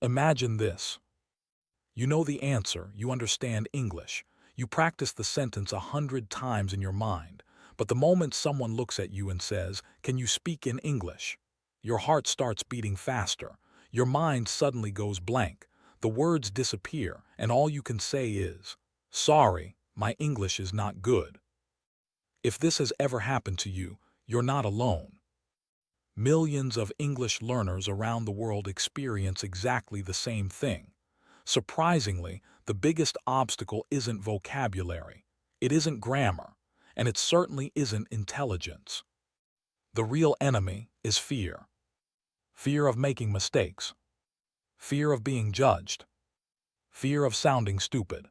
Imagine this. You know the answer, you understand English. You practice the sentence 100 times in your mind, but the moment someone looks at you and says, "Can you speak in English?" your heart starts beating faster. Your mind suddenly goes blank. The words disappear, and all you can say is, "Sorry, my English is not good." If this has ever happened to you, you're not alone. Millions of English learners around the world experience exactly the same thing. Surprisingly, the biggest obstacle isn't vocabulary, it isn't grammar, and it certainly isn't intelligence. The real enemy is fear. Fear of making mistakes. Fear of being judged. Fear of sounding stupid.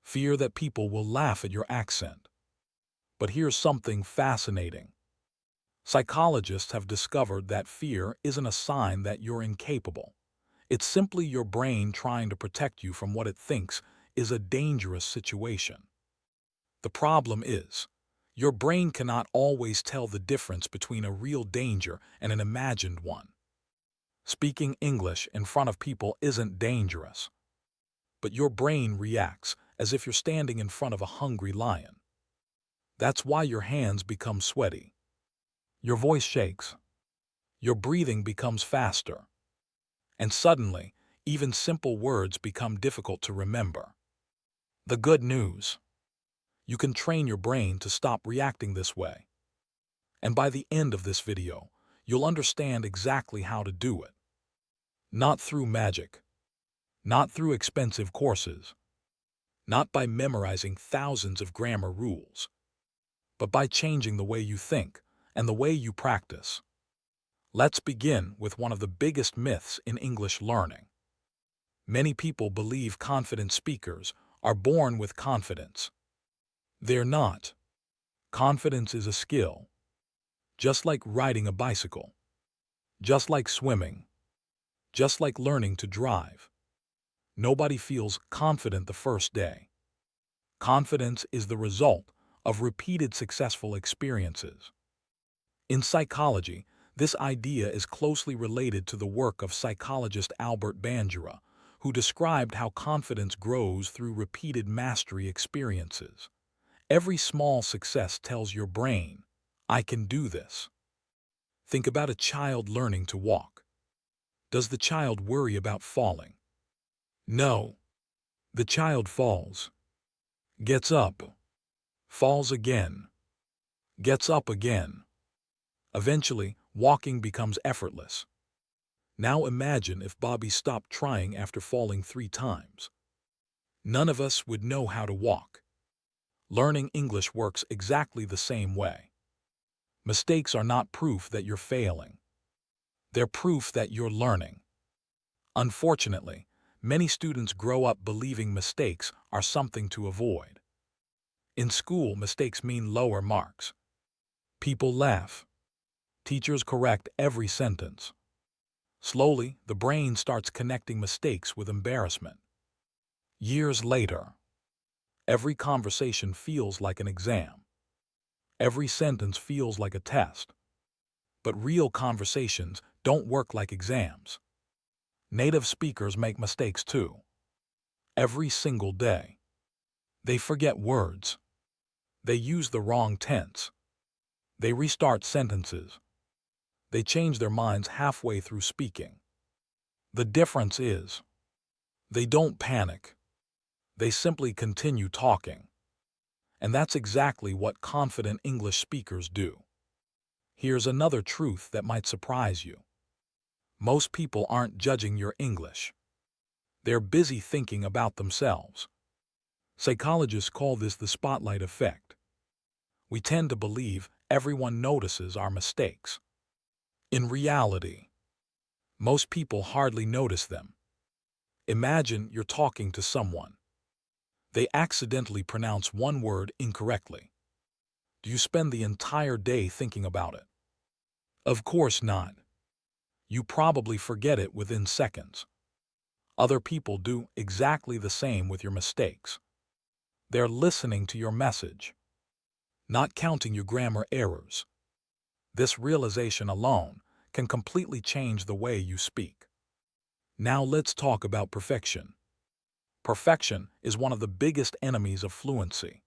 Fear that people will laugh at your accent. But here's something fascinating. Psychologists have discovered that fear isn't a sign that you're incapable. It's simply your brain trying to protect you from what it thinks is a dangerous situation. The problem is, your brain cannot always tell the difference between a real danger and an imagined one. Speaking English in front of people isn't dangerous, but your brain reacts as if you're standing in front of a hungry lion. That's why your hands become sweaty. Your voice shakes. Your breathing becomes faster. And suddenly, even simple words become difficult to remember. The good news: you can train your brain to stop reacting this way. And by the end of this video, you'll understand exactly how to do it. Not through magic. Not through expensive courses. Not by memorizing thousands of grammar rules. But by changing the way you think and the way you practice. Let's begin with one of the biggest myths in English learning. Many people believe confident speakers are born with confidence. They're not. Confidence is a skill. Just like riding a bicycle. Just like swimming. Just like learning to drive. Nobody feels confident the first day. Confidence is the result of repeated successful experiences. In psychology, this idea is closely related to the work of psychologist Albert Bandura, who described how confidence grows through repeated mastery experiences. Every small success tells your brain, "I can do this." Think about a child learning to walk. Does the child worry about falling? No. The child falls, gets up, falls again, gets up again. Eventually, walking becomes effortless. Now imagine if Bobby stopped trying after falling 3 times. None of us would know how to walk. Learning English works exactly the same way. Mistakes are not proof that you're failing. They're proof that you're learning. Unfortunately, many students grow up believing mistakes are something to avoid. In school, mistakes mean lower marks. People laugh. Teachers correct every sentence. Slowly, the brain starts connecting mistakes with embarrassment. Years later, every conversation feels like an exam. Every sentence feels like a test. But real conversations don't work like exams. Native speakers make mistakes too. Every single day. They forget words. They use the wrong tense. They restart sentences. They change their minds halfway through speaking. The difference is, they don't panic. They simply continue talking. And that's exactly what confident English speakers do. Here's another truth that might surprise you. Most people aren't judging your English. They're busy thinking about themselves. Psychologists call this the spotlight effect. We tend to believe everyone notices our mistakes. In reality, most people hardly notice them. Imagine you're talking to someone. They accidentally pronounce one word incorrectly. Do you spend the entire day thinking about it? Of course not. You probably forget it within seconds. Other people do exactly the same with your mistakes. They're listening to your message, not counting your grammar errors. This realization alone can completely change the way you speak. Now let's talk about perfection. Perfection is one of the biggest enemies of fluency.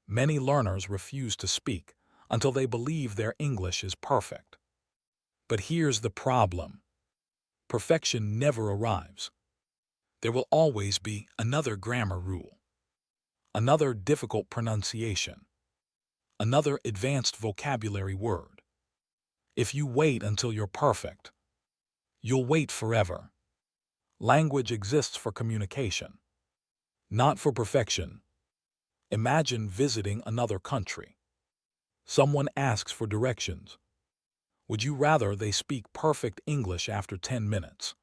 Many learners refuse to speak until they believe their English is perfect. But here's the problem. Perfection never arrives. There will always be another grammar rule, another difficult pronunciation, another advanced vocabulary word. If you wait until you're perfect, you'll wait forever. Language exists for communication, not for perfection. Imagine visiting another country. Someone asks for directions. Would you rather they speak perfect English after 10 minutes,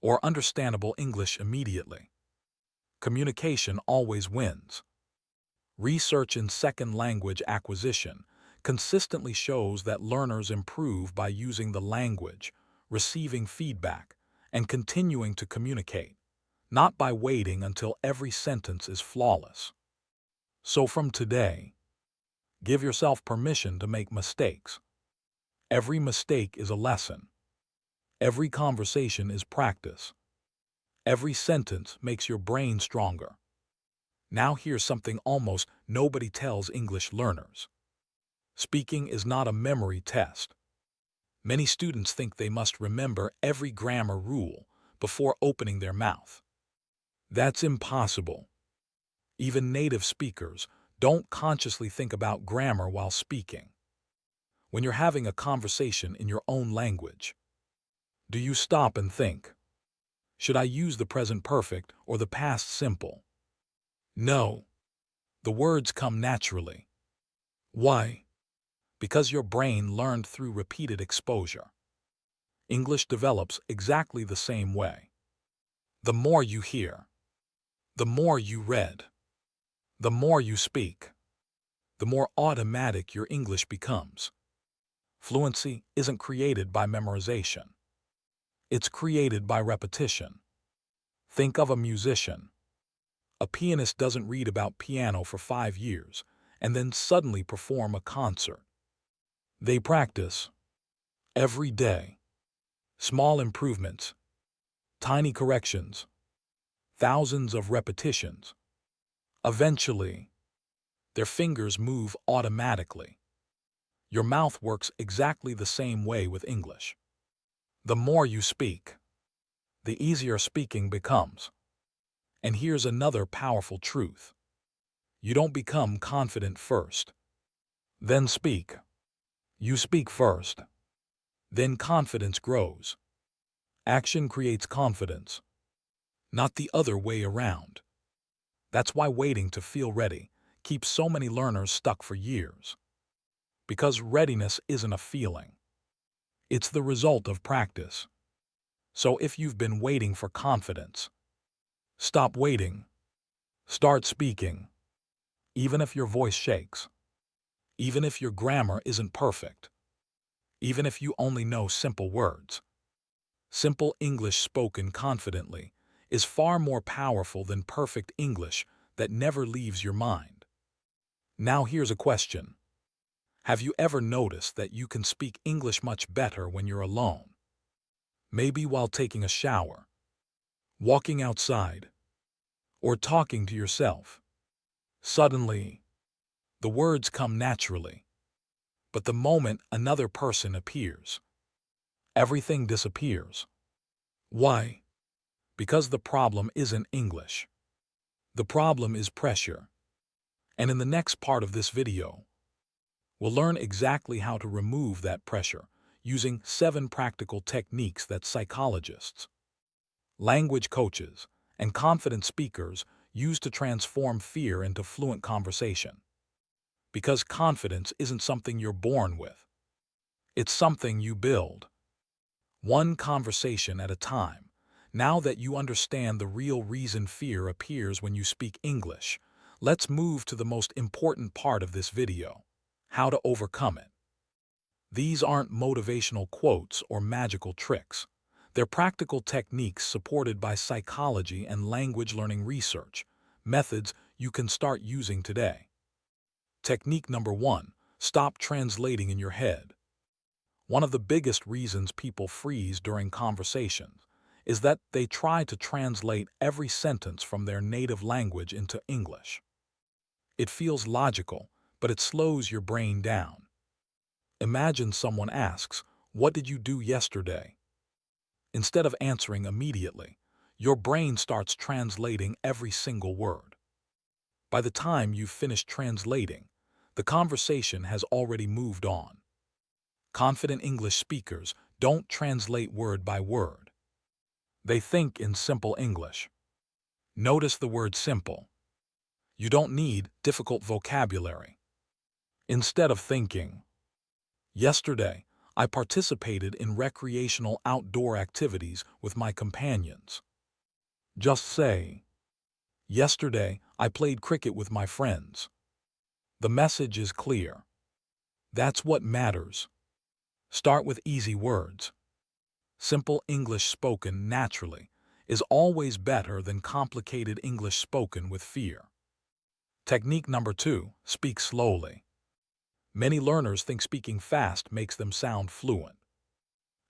or understandable English immediately? Communication always wins. Research in second language acquisition consistently shows that learners improve by using the language, receiving feedback, and continuing to communicate, not by waiting until every sentence is flawless. So from today, give yourself permission to make mistakes. Every mistake is a lesson. Every conversation is practice. Every sentence makes your brain stronger. Now here's something almost nobody tells English learners. Speaking is not a memory test. Many students think they must remember every grammar rule before opening their mouth. That's impossible. Even native speakers don't consciously think about grammar while speaking. When you're having a conversation in your own language, do you stop and think, should I use the present perfect or the past simple? No. The words come naturally. Why? Because your brain learned through repeated exposure. English develops exactly the same way. The more you hear, the more you read, the more you speak, the more automatic your English becomes. Fluency isn't created by memorization. It's created by repetition. Think of a musician. A pianist doesn't read about piano for 5 years and then suddenly perform a concert. They practice every day. Small improvements, tiny corrections, thousands of repetitions. Eventually, their fingers move automatically. Your mouth works exactly the same way with English. The more you speak, the easier speaking becomes. And here's another powerful truth. You don't become confident first, then speak. You speak first, then confidence grows. Action creates confidence, not the other way around. That's why waiting to feel ready keeps so many learners stuck for years. Because readiness isn't a feeling. It's the result of practice. So if you've been waiting for confidence, stop waiting. Start speaking. Even if your voice shakes. Even if your grammar isn't perfect. Even if you only know simple words. Simple English spoken confidently is far more powerful than perfect English that never leaves your mind. Now here's a question. Have you ever noticed that you can speak English much better when you're alone? Maybe while taking a shower, walking outside, or talking to yourself. Suddenly, the words come naturally. But the moment another person appears, everything disappears. Why? Because the problem isn't English. The problem is pressure. And in the next part of this video, we'll learn exactly how to remove that pressure using 7 practical techniques that psychologists, language coaches, and confident speakers use to transform fear into fluent conversation. Because confidence isn't something you're born with. It's something you build. One conversation at a time. Now that you understand the real reason fear appears when you speak English, let's move to the most important part of this video: how to overcome it. These aren't motivational quotes or magical tricks. They're practical techniques supported by psychology and language learning research, methods you can start using today. Technique number 1, stop translating in your head. One of the biggest reasons people freeze during conversations is that they try to translate every sentence from their native language into English. It feels logical, but it slows your brain down. Imagine someone asks, "What did you do yesterday?" Instead of answering immediately, your brain starts translating every single word. By the time you've finished translating, the conversation has already moved on. Confident English speakers don't translate word by word. They think in simple English. Notice the word simple. You don't need difficult vocabulary. Instead of thinking, "Yesterday, I participated in recreational outdoor activities with my companions." Just say, "Yesterday, I played cricket with my friends." The message is clear. That's what matters. Start with easy words. Simple English spoken naturally is always better than complicated English spoken with fear. Technique number 2, speak slowly. Many learners think speaking fast makes them sound fluent.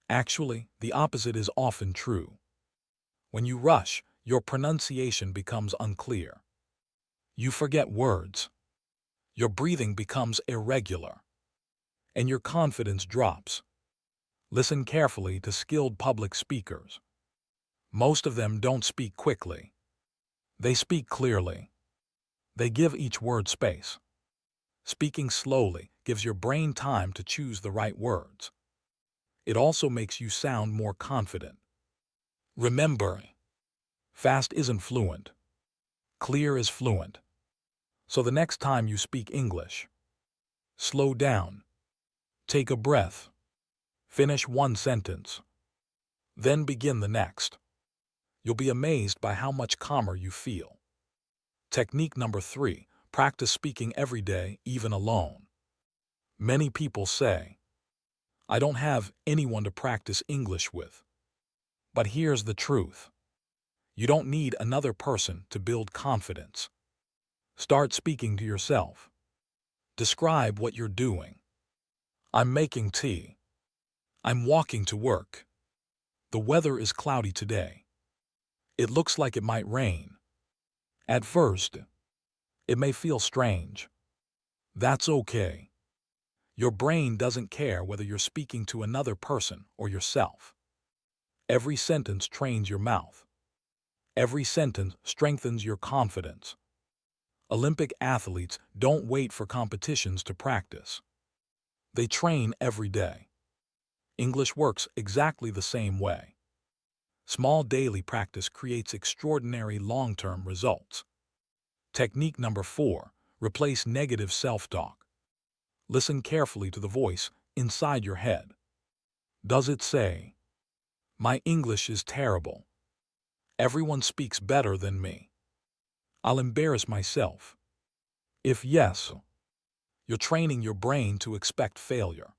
Actually, the opposite is often true. When you rush, your pronunciation becomes unclear. You forget words. Your breathing becomes irregular. And your confidence drops. Listen carefully to skilled public speakers. Most of them don't speak quickly. They speak clearly. They give each word space. Speaking slowly gives your brain time to choose the right words. It also makes you sound more confident. Remember, fast isn't fluent. Clear is fluent. So the next time you speak English, slow down. Take a breath. Finish one sentence. Then begin the next. You'll be amazed by how much calmer you feel. Technique number 3, practice speaking every day, even alone. Many people say, "I don't have anyone to practice English with." But here's the truth. You don't need another person to build confidence. Start speaking to yourself. Describe what you're doing. "I'm making tea." "I'm walking to work." "The weather is cloudy today." "It looks like it might rain." At first, it may feel strange. That's okay. Your brain doesn't care whether you're speaking to another person or yourself. Every sentence trains your mouth. Every sentence strengthens your confidence. Olympic athletes don't wait for competitions to practice. They train every day. English works exactly the same way. Small daily practice creates extraordinary long-term results. Technique number 4, replace negative self-talk. Listen carefully to the voice inside your head. Does it say, "My English is terrible. Everyone speaks better than me. I'll embarrass myself"? If yes, you're training your brain to expect failure.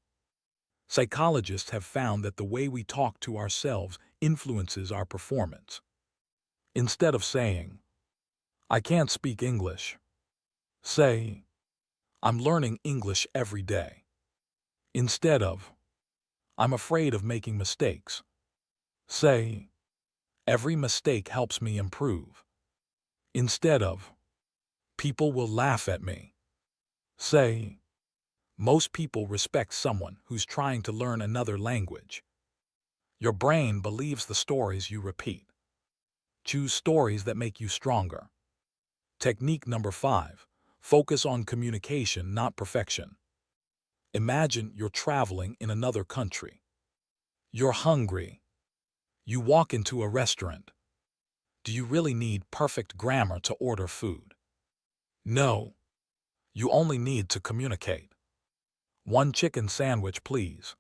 Psychologists have found that the way we talk to ourselves influences our performance. Instead of saying, "I can't speak English," say, "I'm learning English every day." Instead of, "I'm afraid of making mistakes," say, "Every mistake helps me improve." Instead of, "People will laugh at me," say, "Most people respect someone who's trying to learn another language." Your brain believes the stories you repeat. Choose stories that make you stronger. Technique number 5, focus on communication, not perfection. Imagine you're traveling in another country. You're hungry. You walk into a restaurant. Do you really need perfect grammar to order food? No. You only need to communicate. "One chicken sandwich, please."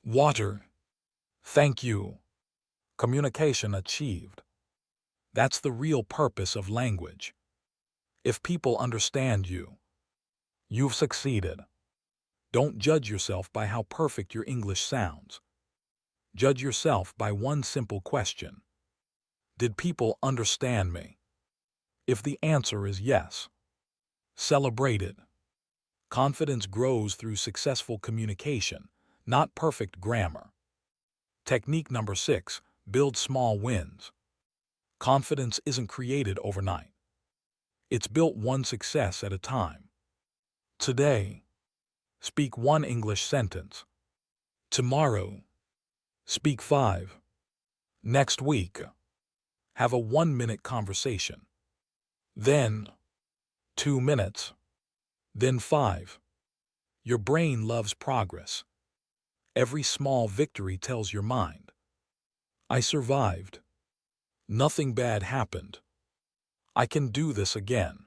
"Water." "Thank you." Communication achieved. That's the real purpose of language. If people understand you, you've succeeded. Don't judge yourself by how perfect your English sounds. Judge yourself by one simple question. Did people understand me? If the answer is yes, celebrate it. Confidence grows through successful communication, not perfect grammar. Technique number 6, Build small wins. Confidence isn't created overnight. It's built one success at a time. Today, speak one English sentence. Tomorrow, speak 5. Next week, have a 1-minute conversation. Then, 2 minutes. Then 5. Your brain loves progress. Every small victory tells your mind, I survived. Nothing bad happened. I can do this again.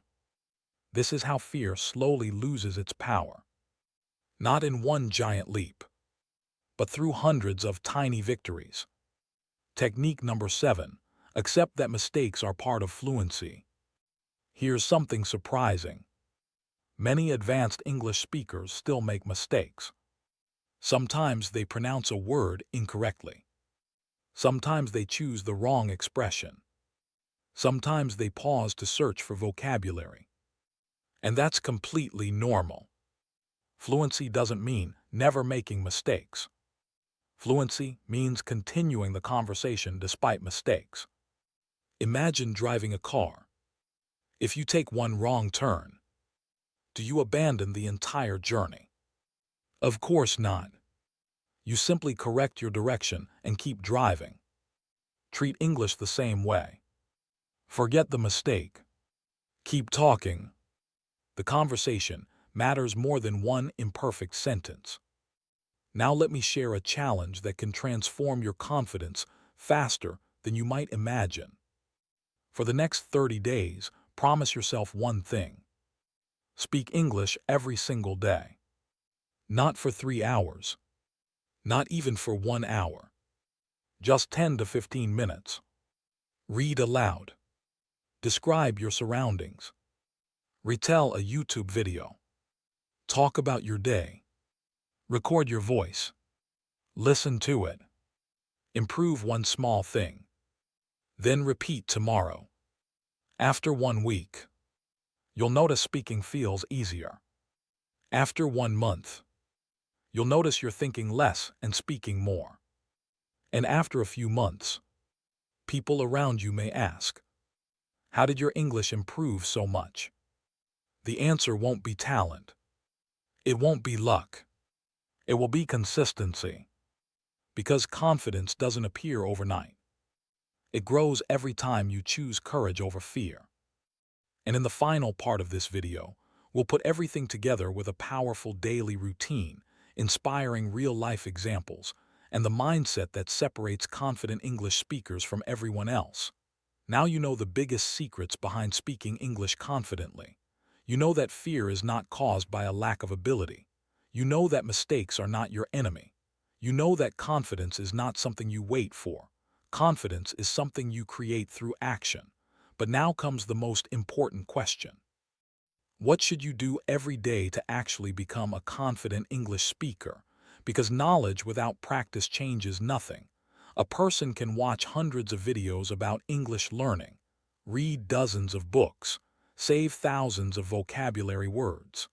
This is how fear slowly loses its power. Not in one giant leap, but through hundreds of tiny victories. Technique number 7. Accept that mistakes are part of fluency. Here's something surprising. Many advanced English speakers still make mistakes. Sometimes they pronounce a word incorrectly. Sometimes they choose the wrong expression. Sometimes they pause to search for vocabulary. And that's completely normal. Fluency doesn't mean never making mistakes. Fluency means continuing the conversation despite mistakes. Imagine driving a car. If you take one wrong turn, do you abandon the entire journey? Of course not. You simply correct your direction and keep driving. Treat English the same way. Forget the mistake. Keep talking. The conversation matters more than one imperfect sentence. Now let me share a challenge that can transform your confidence faster than you might imagine. For the next 30 days, promise yourself one thing. Speak English every single day. Not for 3 hours. Not even for 1 hour. Just 10 to 15 minutes. Read aloud. Describe your surroundings. Retell a YouTube video. Talk about your day. Record your voice. Listen to it. Improve one small thing. Then repeat tomorrow. After 1 week, you'll notice speaking feels easier. After 1 month, you'll notice you're thinking less and speaking more. And after a few months, people around you may ask, how did your English improve so much? The answer won't be talent. It won't be luck. It will be consistency. Because confidence doesn't appear overnight. It grows every time you choose courage over fear. And in the final part of this video, we'll put everything together with a powerful daily routine, inspiring real-life examples, and the mindset that separates confident English speakers from everyone else. Now you know the biggest secrets behind speaking English confidently. You know that fear is not caused by a lack of ability. You know that mistakes are not your enemy. You know that confidence is not something you wait for. Confidence is something you create through action. But now comes the most important question. What should you do every day to actually become a confident English speaker? Because knowledge without practice changes nothing. A person can watch hundreds of videos about English learning, read dozens of books, save thousands of vocabulary words.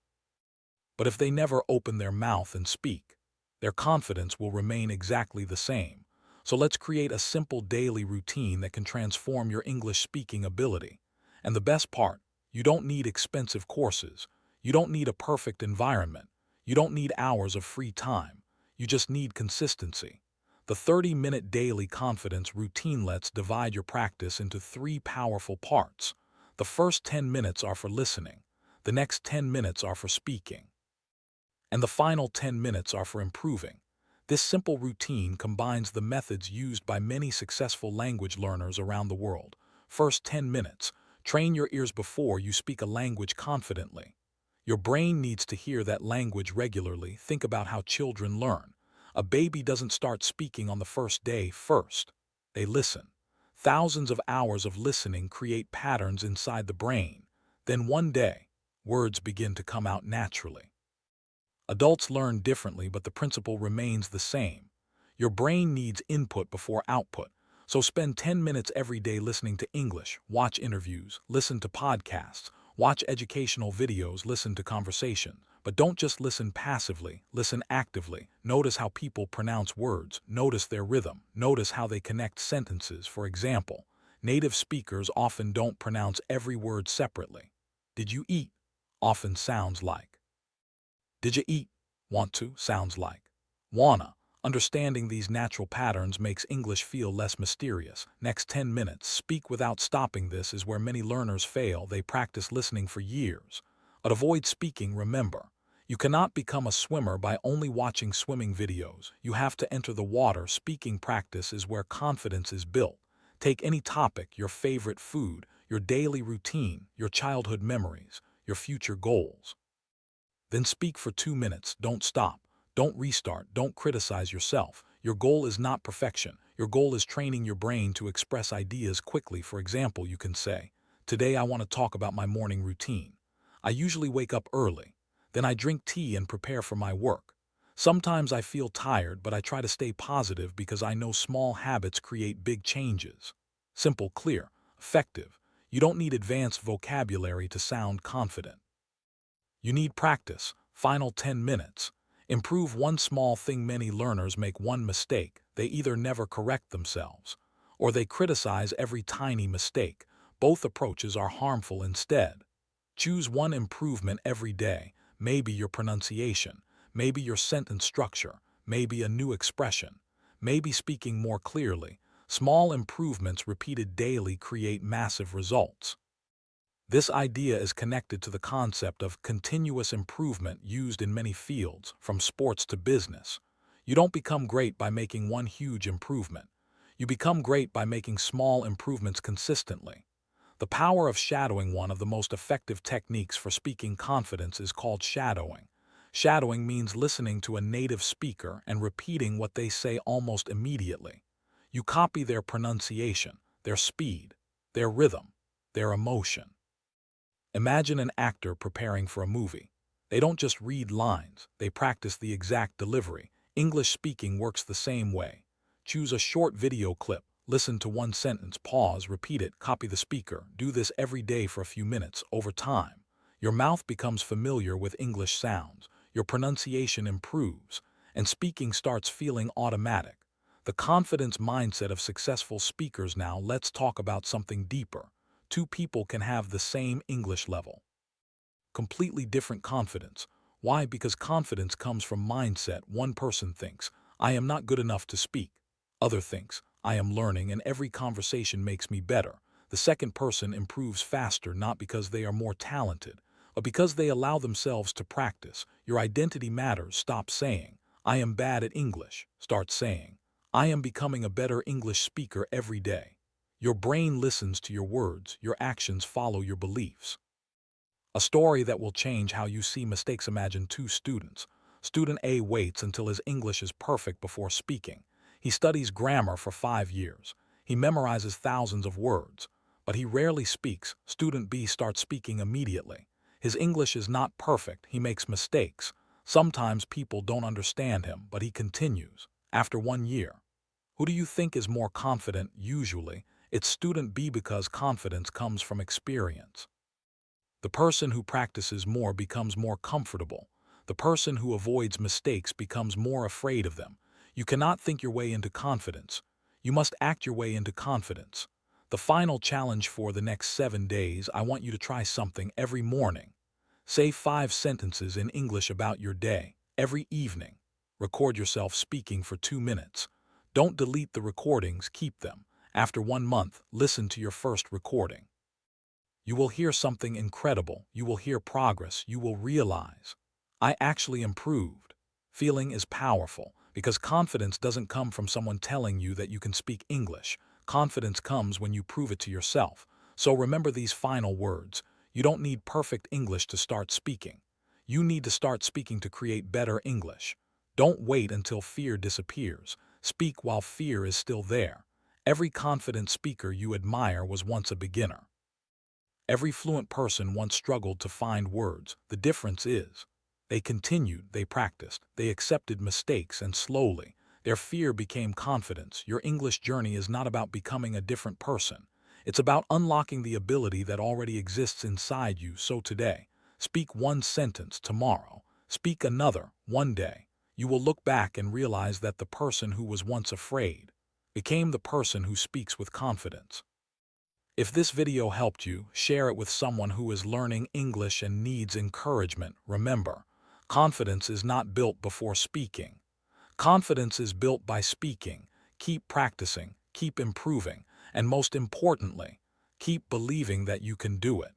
But if they never open their mouth and speak, their confidence will remain exactly the same. So let's create a simple daily routine that can transform your English speaking ability. And the best part, you don't need expensive courses. You don't need a perfect environment. You don't need hours of free time. You just need consistency. The 30-minute daily confidence routine lets divide your practice into 3 powerful parts. The first 10 minutes are for listening. The next 10 minutes are for speaking. And the final 10 minutes are for improving. This simple routine combines the methods used by many successful language learners around the world. First 10 minutes. Train your ears before you speak a language confidently. Your brain needs to hear that language regularly. Think about how children learn. A baby doesn't start speaking on the first day first. They listen. Thousands of hours of listening create patterns inside the brain. Then one day, words begin to come out naturally. Adults learn differently, but the principle remains the same. Your brain needs input before output. So spend 10 minutes every day listening to English, watch interviews, listen to podcasts, watch educational videos, listen to conversation. But don't just listen passively, listen actively. Notice how people pronounce words, notice their rhythm, notice how they connect sentences. For example, native speakers often don't pronounce every word separately. Did you eat? Often sounds like. Did you eat? Want to? Sounds like. Wanna. Understanding these natural patterns makes English feel less mysterious. Next 10 minutes, speak without stopping. This is where many learners fail. They practice listening for years. But avoid speaking, remember. You cannot become a swimmer by only watching swimming videos. You have to enter the water. Speaking practice is where confidence is built. Take any topic, your favorite food, your daily routine, your childhood memories, your future goals. Then speak for 2 minutes. Don't stop. Don't restart. Don't criticize yourself. Your goal is not perfection. Your goal is training your brain to express ideas quickly. For example, you can say, "Today I want to talk about my morning routine. I usually wake up early. Then I drink tea and prepare for my work. Sometimes I feel tired, but I try to stay positive because I know small habits create big changes." Simple, clear, effective. You don't need advanced vocabulary to sound confident. You need practice. Final 10 minutes. Improve one small thing. Many learners make one mistake. They either never correct themselves, or they criticize every tiny mistake. Both approaches are harmful. Instead, choose one improvement every day. Maybe your pronunciation, maybe your sentence structure, maybe a new expression, maybe speaking more clearly. Small improvements repeated daily create massive results. This idea is connected to the concept of continuous improvement used in many fields, from sports to business. You don't become great by making one huge improvement. You become great by making small improvements consistently. The power of shadowing. One of the most effective techniques for speaking confidence is called shadowing. Shadowing means listening to a native speaker and repeating what they say almost immediately. You copy their pronunciation, their speed, their rhythm, their emotion. Imagine an actor preparing for a movie. They don't just read lines, they practice the exact delivery. English speaking works the same way. Choose a short video clip, listen to one sentence, pause, repeat it, copy the speaker. Do this every day for a few minutes. Over time, your mouth becomes familiar with English sounds, your pronunciation improves, and speaking starts feeling automatic. The confidence mindset of successful speakers. Now let's talk about something deeper. Two people can have the same English level. Completely different confidence. Why? Because confidence comes from mindset. One person thinks, "I am not good enough to speak." Other thinks, "I am learning and every conversation makes me better." The second person improves faster, not because they are more talented, but because they allow themselves to practice. Your identity matters. Stop saying, "I am bad at English." Start saying, "I am becoming a better English speaker every day." Your brain listens to your words, your actions follow your beliefs. A story that will change how you see mistakes. Imagine two students. Student A waits until his English is perfect before speaking. He studies grammar for 5 years. He memorizes thousands of words, but he rarely speaks. Student B starts speaking immediately. His English is not perfect. He makes mistakes. Sometimes people don't understand him, but he continues. After 1 year, who do you think is more confident? Usually, it's student B, because confidence comes from experience. The person who practices more becomes more comfortable. The person who avoids mistakes becomes more afraid of them. You cannot think your way into confidence. You must act your way into confidence. The final challenge for the next 7 days, I want you to try something every morning. Say 5 sentences in English about your day. Every evening, record yourself speaking for 2 minutes. Don't delete the recordings, keep them. After 1 month, listen to your first recording. You will hear something incredible. You will hear progress. You will realize, "I actually improved." Feeling is powerful because confidence doesn't come from someone telling you that you can speak English. Confidence comes when you prove it to yourself. So remember these final words. You don't need perfect English to start speaking. You need to start speaking to create better English. Don't wait until fear disappears. Speak while fear is still there. Every confident speaker you admire was once a beginner. Every fluent person once struggled to find words. The difference is, they continued, they practiced, they accepted mistakes, and slowly, their fear became confidence. Your English journey is not about becoming a different person. It's about unlocking the ability that already exists inside you. So today, speak one sentence. Tomorrow, Speak another, one day. You will look back and realize that the person who was once afraid became the person who speaks with confidence. If this video helped you, share it with someone who is learning English and needs encouragement. Remember, confidence is not built before speaking. Confidence is built by speaking. Keep practicing, keep improving, and most importantly, keep believing that you can do it.